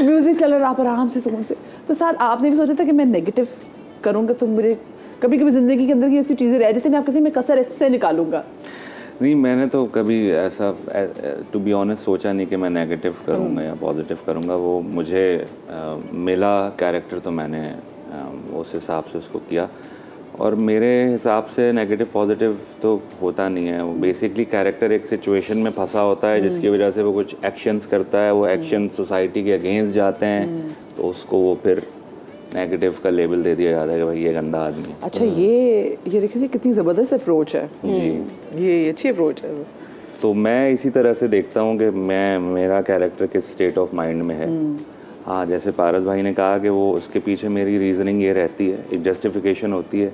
Music चल रहा, आप आराम से सुनते। तो साथ आपने भी सोचा था कि मैं नेगेटिव करूँगा तो मुझे कभी कभी ज़िंदगी के अंदर की ऐसी चीज़ें रह जाती हैं, आप कहते हैं मैं कसर इससे निकालूंगा? नहीं, मैंने तो कभी ऐसा टू बी ऑनेस्ट सोचा नहीं कि मैं नेगेटिव करूँगा या पॉजिटिव करूँगा। वो मुझे मिला कैरेक्टर तो मैंने उस हिसाब से उसको किया। और मेरे हिसाब से नेगेटिव पॉजिटिव तो होता नहीं है। वो बेसिकली कैरेक्टर एक सिचुएशन में फंसा होता है जिसकी वजह से वो कुछ एक्शंस करता है, वो एक्शन सोसाइटी के अगेंस्ट जाते हैं, तो उसको वो फिर नेगेटिव का लेबल दे दिया जाता है कि भाई ये गंदा आदमी है। अच्छा, ये देखिए कितनी ज़बरदस्त अप्रोच है जी, ये अच्छी अप्रोच है। तो मैं इसी तरह से देखता हूँ कि मेरा कैरेक्टर किस स्टेट ऑफ माइंड में है। हाँ, जैसे पारस भाई ने कहा कि वो उसके पीछे मेरी रीज़निंग ये रहती है, एक जस्टिफिकेशन होती है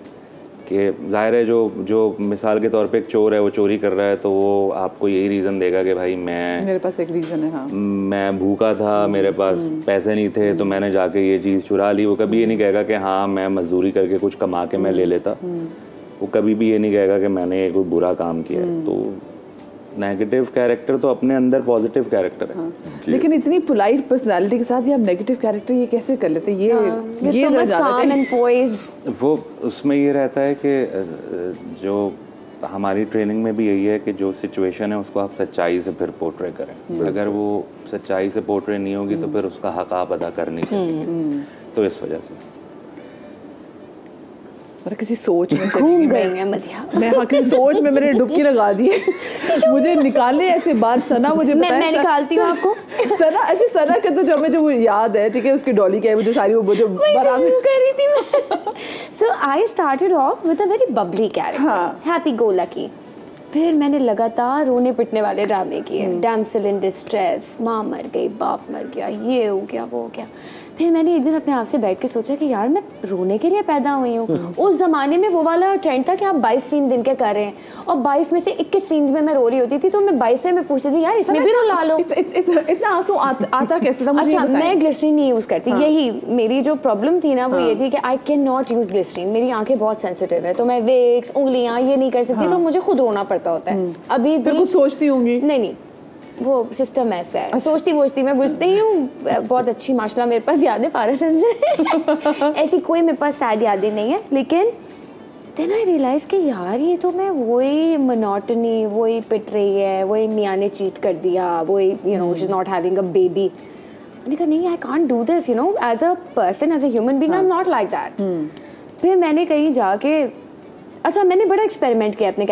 कि जाहिर है जो मिसाल के तौर पे एक चोर है, वो चोरी कर रहा है तो वो आपको यही रीज़न देगा कि भाई मेरे पास एक रीज़न है, हाँ, मैं भूखा था, मेरे पास पैसे नहीं थे तो मैंने जाके ये चीज़ चुरा ली। वो कभी ये नहीं कहेगा कि हाँ मैं मजदूरी करके कुछ कमा के मैं ले लेता। वो कभी भी ये नहीं कहेगा कि मैंने कोई बुरा काम किया है। तो नेगेटिव कैरेक्टर तो अपने अंदर पॉजिटिव कैरेक्टर है। हाँ। लेकिन इतनी पोलाइट पर्सनालिटी के साथ ये आप नेगेटिव कैरेक्टर ये कैसे कर लेते हैं? ये so calm and poised। वो उसमें ये रहता है कि जो हमारी ट्रेनिंग में भी यही है कि जो सिचुएशन है उसको आप सच्चाई से फिर पोर्ट्रे करें। अगर वो सच्चाई से पोर्ट्रे नहीं होगी तो फिर उसका हक आप अदा कर नहीं सकेंगे। तो इस वजह से किसी सोच में घूम गई मैं मध्या। मैं हाँ, किसी सोच में मैंने डुबकी लगा दी है। मुझे निकालने ऐसे बात सना मुझे मैं निकालती हूँ आपको। सना, अच्छा सना के तो जो हमें जो याद है, ठीक है, उसकी डॉली क्या है, वो जो सारी वो जो बराबर कर रही थी मैं। So I started off with a very bubbly character, happy go lucky। फिर मैंने लगातार रोने पिटने वाले ड्रामे किए, डैम्सल इन डिस्ट्रेस, माँ मर गई, बाप मर गया, ये हो गया, वो हो गया। फिर मैंने एक दिन अपने आप से बैठ के सोचा कि यार मैं रोने के लिए पैदा हुई हूँ। उस ज़माने में वो वाला ट्रेंड था कि आप 22 सीन दिन के कर रहे हैं, और 22 में से 21 सीन्स में मैं रो रही होती थी, तो मैं 22वें में पूछती थी यार इसमें भी रुला लो। इतना आंसू आता कैसे था? अच्छा, मैं ग्लिसरीन नहीं यूज़ करती। यही मेरी जो प्रॉब्लम थी ना, वो ये थी कि I can not use glycerine. मेरी आंखें बहुत सेंसिटिव है, तो मैं विक्स, उंगलियाँ ये नहीं कर सकती, तो मुझे खुद रोना पड़ता होता है। अभी कुछ सोचती होंगी? नहीं, वो सिस्टम ऐसा है। सोचती मैं बुझती हूँ। बहुत अच्छी माशाल्लाह मेरे पास यादें पारस से ऐसी कोई मेरे पास सैड यादें नहीं है। लेकिन देन आई रियलाइज कि यार ये तो मैं वही मोनोटनी, वही पिट रही है, वही मियाँ ने चीट कर दिया, वही you know she is not having a baby. मैंने कहा नहीं, I can't do this, you know, as a person, as a human being I am not like that. फिर मैंने कहीं जाके, अच्छा मैंने बड़ा एक्सपेरिमेंट किया अपने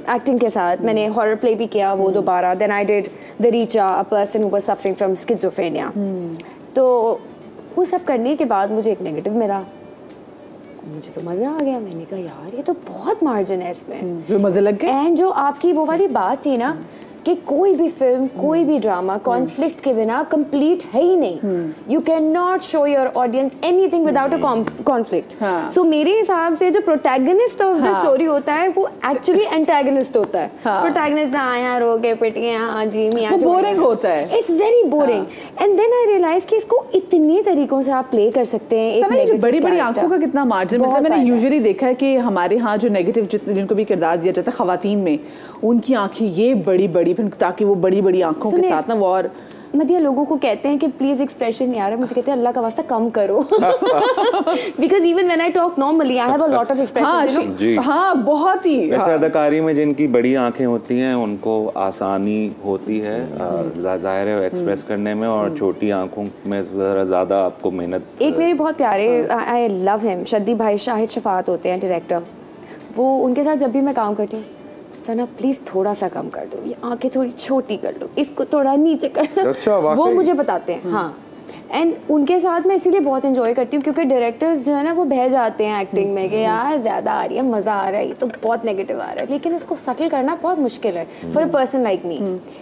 एक्टिंग के साथ। मैंने हॉरर प्ले भी किया वो दोबारा। Then I did the Richa, a person who was suffering from schizophrenia. तो वो सब करने के बाद मुझे एक नेगेटिव मिला, मुझे तो मज़ा आ गया। मैंने कहा यार ये तो बहुत मार्जिन है इसमें, जो मज़े लग गए। एंड जो आपकी वो वाली बात थी ना कि कोई भी फिल्म, कोई भी ड्रामा कॉन्फ्लिक्ट के बिना कंप्लीट है ही नहीं। You can not show your audience anything without a conflict. So मेरे हिसाब से जो प्रोटैगनिस्ट ऑफ द स्टोरी होता है वो एक्चुअली एंटागनिस्ट होता है। प्रोटैगनिस्ट आया रो के पिट गए, हाँ जी मियां, बोरिंग होता है, it's very boring. And then I realise कि इसको इतने तरीकों से आप प्ले कर सकते हैं। एक बड़ी बड़ी आंखों का कितना मार्जिन, मतलब मैंने यूजुअली देखा है कि हमारे यहाँ जो नेगेटिव जिनको भी किरदार दिया जाता है खवातीन में, उनकी आंखें ये बड़ी बड़ी, ताकि वो बड़ी बड़ी आंखों के साथ ना वो। और मदिया लोगों को कहते हैं कि प्लीज एक्सप्रेशन नहीं आ रहा है, मुझे कहते हैं अल्लाह का वास्ता कम करो। Because even when I talk normally I have a lot of expression. हाँ, बहुत ही। वैसे अदाकारी में जिनकी बड़ी आंखें होती हैं उनको आसानी होती है जाहिर है एक्सप्रेस करने में, और छोटी आंखों में ज़रा ज़्यादा आपको मेहनत। एक मेरे बहुत प्यारे, आई लव हिम, शद्दी भाई शाहिद शफात होते हैं डायरेक्टर। वो उनके साथ जब भी मैं काम करती हूँ, सना प्लीज़ थोड़ा सा कम कर दो, ये आंखें थोड़ी छोटी कर दो, इसको थोड़ा नीचे कर दो। अच्छा, वो मुझे बताते हैं। हाँ, एंड उनके साथ मैं इसीलिए बहुत एंजॉय करती हूँ क्योंकि डायरेक्टर्स जो है ना वो बह जाते हैं एक्टिंग में कि यार ज़्यादा आ रही है, मज़ा आ रहा है, ये तो बहुत नेगेटिव आ रहा है, लेकिन उसको सटल करना बहुत मुश्किल है for a person like me.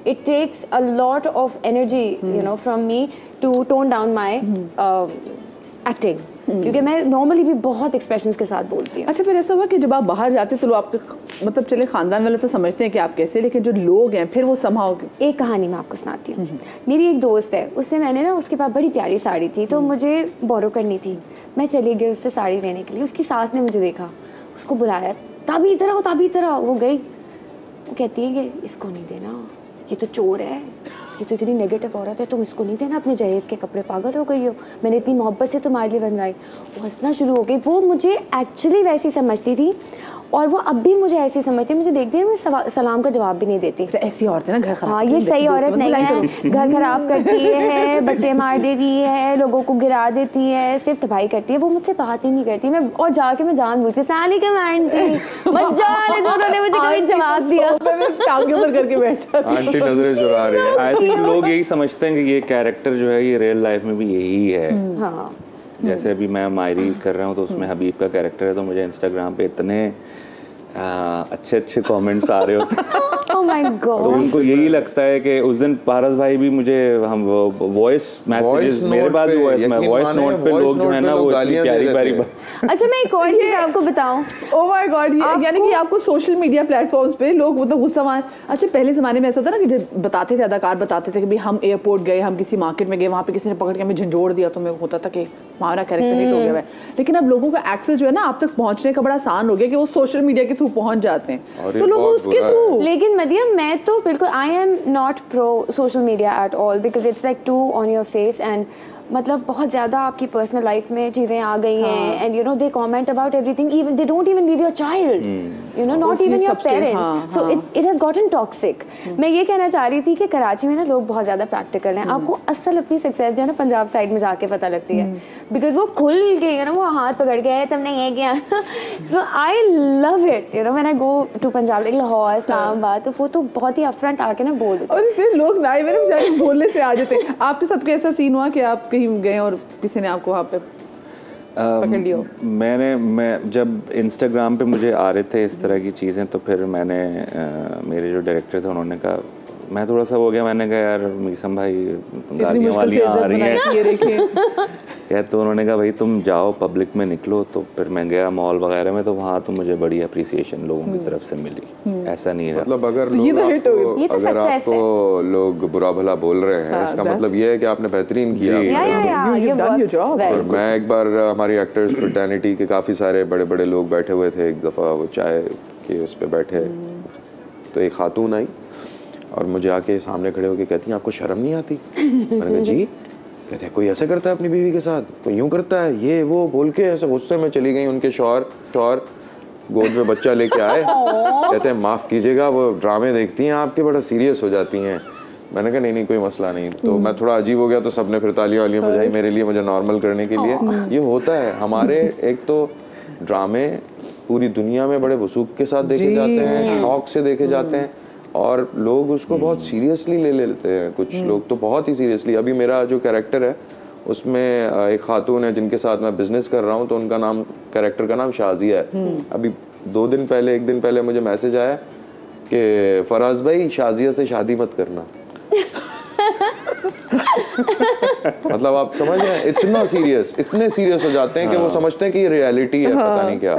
It takes a lot of energy you know from me to tone down my acting, क्योंकि मैं नॉर्मली भी बहुत एक्सप्रेशंस के साथ बोलती हूँ। अच्छा, फिर ऐसा हुआ कि जब आप बाहर जाते तो लोग आपके, मतलब चले खानदान वाले तो समझते हैं कि आप कैसे, लेकिन जो लोग हैं फिर वो समझाओ। एक कहानी मैं आपको सुनाती हूँ। मेरी एक दोस्त है, उससे मैंने ना, उसके पास बड़ी प्यारी साड़ी थी तो मुझे बोरो करनी थी। मैं चली गई उससे साड़ी लेने के लिए। उसकी सास ने मुझे देखा, उसको बुलाया, ताबी इधर आओ, ताबी इधर आओ। वो गई, वो कहती है कि इसको नहीं देना, ये तो चोर है। ये तो इतनी नेगेटिव औरत है, तुम इसको नहीं देना अपने जहेज के कपड़े, पागल हो गई हो, मैंने इतनी मोहब्बत से तुम्हारे लिए बनवाई। वो हंसना शुरू हो गई। वो मुझे एक्चुअली वैसी समझती थी और वो अब भी मुझे ऐसी समझती है। मुझे देखती है मैं सलाम का जवाब भी नहीं देती। तो ऐसी औरतें ना घर खराब, हाँ ये सही औरत नहीं है, घर खराब करती है, बच्चे मार देती है, लोगों को गिरा देती है, सिर्फ तबाही करती है। वो मुझसे बात ही नहीं करती। मैं और जाके मैं जानबूझ के सानी का आंटी मत जाने जो उन्होंने मुझे कभी जवाब दिया, टांगे ऊपर करके बैठा, आंटी नजरें चुरा रही है। आई थिंक लोग यही समझते हैं कि ये कैरेक्टर जो है ये रियल लाइफ में भी यही है। हाँ जैसे अभी मैं मायरी कर रहा हूँ तो उसमें हबीब का कैरेक्टर है, तो मुझे इंस्टाग्राम पे इतने अच्छे अच्छे कमेंट्स आ रहे होते हैं। Oh my God. तो उनको यही लगता है कि उस दिन पारस भाई भी मुझे हम वॉइस मैसेजेस मेरे पास भी वॉइस नोट पे लोग जो है ना वो इतनी प्यारी प्यारी। अच्छा मैं एक और चीज आपको बताऊं। ओह माय गॉड, यानी कि आपको सोशल मीडिया प्लेटफॉर्म्स पे लोग मतलब गुस्सा मान। अच्छा पहले ज़माने में ऐसा होता ना कि बताते थे, अदाकार बताते थे कि भाई हम एयरपोर्ट गए, हम किसी मार्केट में गए, वहाँ पे किसी ने पकड़ के हमें झंझोड़ दिया, तो मेरे होता था कि हमारा कैरेक्टर हिट हो गया है। लेकिन अब लोगों का एक्सेस जो है ना आप तक पहुँचने का बड़ा आसान हो गया कि वो सोशल मीडिया के थ्रू पहुँच जाते हैं, तो लोग उसके थ्रू। लेकिन मदियम मैं तो बिल्कुल I am not pro social media at all, because it's like to on your face and मतलब बहुत ज़्यादा आपकी पर्सनल लाइफ में चीज़ें आ गई हैं and you know they comment about everything, even they don't even leave your child, you know not even your parents, so it has gotten toxic. मैं ये कहना चाह रही थी कि कराची में ना लोग बहुत ज़्यादा प्रैक्टिकल हैं। आपको असल अपनी सक्सेस जो है ना पंजाब साइड में जाके पता लगती है, बिकॉज वो खुल के ना वो हाथ पकड़ के तुमने ये किया। So I love it, you know when I go to Punjab like Lahore, Islamabad, तो वो तो बहुत ही अपफ्रंट आके ना बोल देते हैं। लोग ना मेरे बेचारे बोलने से आ जाते हैं। आपके साथ कोई ऐसा सीन हुआ कि आप कहीं गए और किसी ने आपको वहाँ पे पकड़ लिया? मैं जब इंस्टाग्राम पे मुझे आ रहे थे इस तरह की चीज़ें, तो फिर मैंने मेरे जो डायरेक्टर थे उन्होंने कहा, मैं थोड़ा सा हो गया, मैंने कहा यार मीसम भाई गालियाँ वालियाँ आ रही हैं क्या, तो उन्होंने कहा भाई तुम जाओ पब्लिक में निकलो। तो फिर मैं गया मॉल वगैरह में, तो वहाँ तो मुझे बड़ी अप्रिसिएशन लोगों की तरफ से मिली। ऐसा नहीं है मतलब अगर अगर आपको लोग बुरा भला बोल रहे हैं इसका मतलब ये है कि आपने बेहतरीन किया। और मैं एक बार हमारी एक्टर्स फ्रेटर्निटी के काफ़ी सारे बड़े बड़े लोग बैठे हुए थे, एक दफ़ा वो चाय के उस पर बैठे, तो एक खातून आई और मुझे आके सामने खड़े होकर कहती हैं आपको शर्म नहीं आती? मैंने कहा जी। कहते हैं कोई ऐसा करता है अपनी बीवी के साथ, कोई यूं करता है, ये वो बोल के ऐसे गुस्से में चली गई। उनके शौहर गोद में बच्चा लेके आए, कहते हैं माफ़ कीजिएगा वो ड्रामे देखती हैं आपके, बड़ा सीरियस हो जाती हैं। मैंने कहा नहीं कोई मसला नहीं। तो मैं थोड़ा अजीब हो गया, तो सबने फिर तालियां वालियां बजाई मेरे लिए, मुझे नॉर्मल करने के लिए। ये होता है हमारे, एक तो ड्रामे पूरी दुनिया में बड़े वसूख के साथ देखे जाते हैं, शौक से देखे जाते हैं, और लोग उसको बहुत सीरियसली ले लेते हैं। कुछ लोग तो बहुत ही सीरियसली। अभी मेरा जो कैरेक्टर है उसमें एक खातून है जिनके साथ मैं बिजनेस कर रहा हूँ, तो उनका नाम, कैरेक्टर का नाम शाजिया है। अभी 1 दिन पहले मुझे मैसेज आया कि फराज भाई शाजिया से शादी मत करना। मतलब आप समझ रहे हैं, इतने सीरियस हो जाते हैं कि वो समझते हैं कि ये रियलिटी है, पता नहीं क्या।